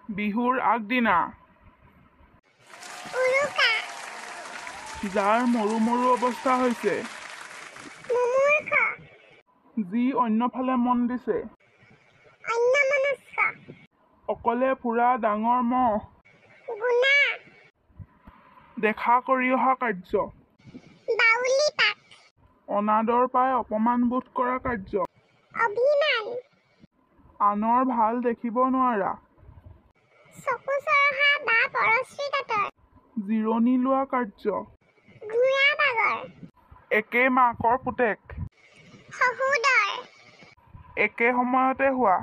বিহুৰ আগদিনা উৰুকা যাৰ মৰু মৰু অৱস্থা হৈছে মুমূৰ্ষ যি অন্যফালে মন দিছে অন্যমনস্ক অকলে ফুৰা ডাঙৰ মহ গুণা দেখা কৰি অহা কাৰ্য বাউলি পাঠ অনাদৰ পাই অপমান বোধ কৰা কাৰ্য অভিমান আনৰ ভাল দেখিব নোৱাৰা চকু চৰহা বা পৰশ্ৰী কাতৰ জিৰণি লোৱা কাৰ্য ঘোঁৰা বাগৰ একে মাকৰ পুতেক শহুদৰ একে সময়তে হোৱা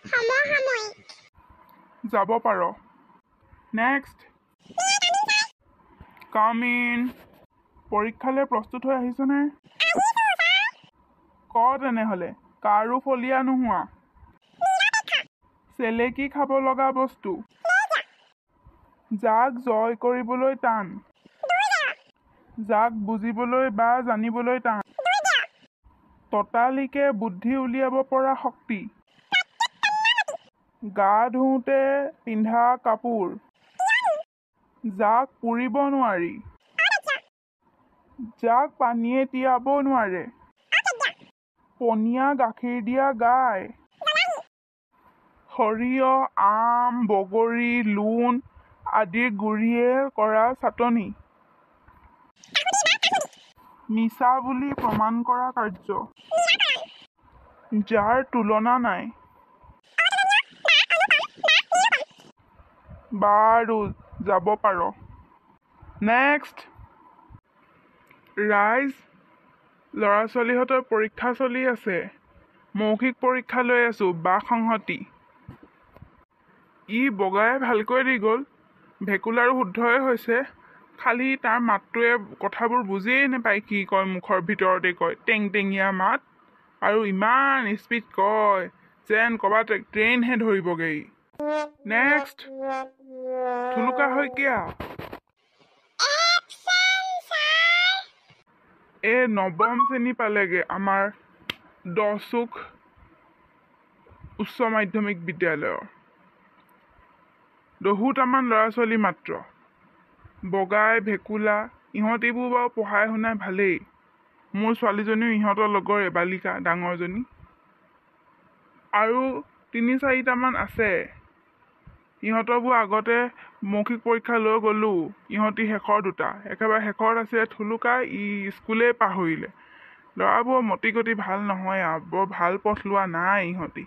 সমসাময়িক যাব পাৰ নেক্সট কাম ইন পৰীক্ষালৈ প্ৰস্তুত হৈ আহিছনে ক তেনেহ'লে কাৰো ফলীয়া নোহোৱা চেলেকি খাব লগা বস্তু যাক জয় কৰিবলৈ টান যাক বুজিবলৈ বা জানিবলৈ টান ততালিকে বুদ্ধি উলিয়াব পৰা শক্তি গা ধুওঁতে পিন্ধা কাপোৰ যাক পুৰিব নোৱাৰি যাক পানীয়ে তিয়াব নোৱাৰে পনীয়া গাখীৰ দিয়া গাই সৰিয়হ আম বগৰী লোণ আদিৰ গুৰিয়ে কৰা চাটনি মিছা বুলি প্ৰমাণ কৰা কাৰ্য যাৰ তুলনা নাই বাৰু যাব পাৰ নেক্সট ৰাইজ ল'ৰা ছোৱালীহঁতৰ পৰীক্ষা চলি আছে মৌখিক পৰীক্ষা লৈ আছোঁ বা সংহতি ই বগাই ভালকৈ দি গ'ল ভেকুলাৰো শুদ্ধই হৈছে খালি তাৰ মাতটোৱে কথাবোৰ বুজিয়েই নাপায় কি কয় মুখৰ ভিতৰতে কয় টেংটেঙীয়া মাত আৰু ইমান স্পীড কয় যেন ক'ৰবাত ট্ৰেইনহে ধৰিবগৈ নেক্সট থুলুকা শইকীয়া এই নৱম শ্ৰেণী পালেগে আমাৰ দহচুক উচ্চ মাধ্যমিক বিদ্যালয়ৰ দহোটামান ল'ৰা ছোৱালী মাত্ৰ বগাই ভেকুলা ইহঁতিবোৰ বাৰু পঢ়াই শুনাই ভালেই মোৰ ছোৱালীজনীও ইহঁতৰ লগৰে বালিকা ডাঙৰজনী আৰু ৩-৪টামান আছে ইহঁতৰবোৰ আগতে মৌখিক পৰীক্ষা লৈ গ'লোঁ ইহঁতি শেষৰ দুটা একেবাৰে শেষত আছে থুলুকা স্কুলেই পাহৰিলে ল'ৰাবোৰৰ মতি গতি ভাল নহয় আৰু বৰ ভাল পথ লোৱা নাই ইহঁতি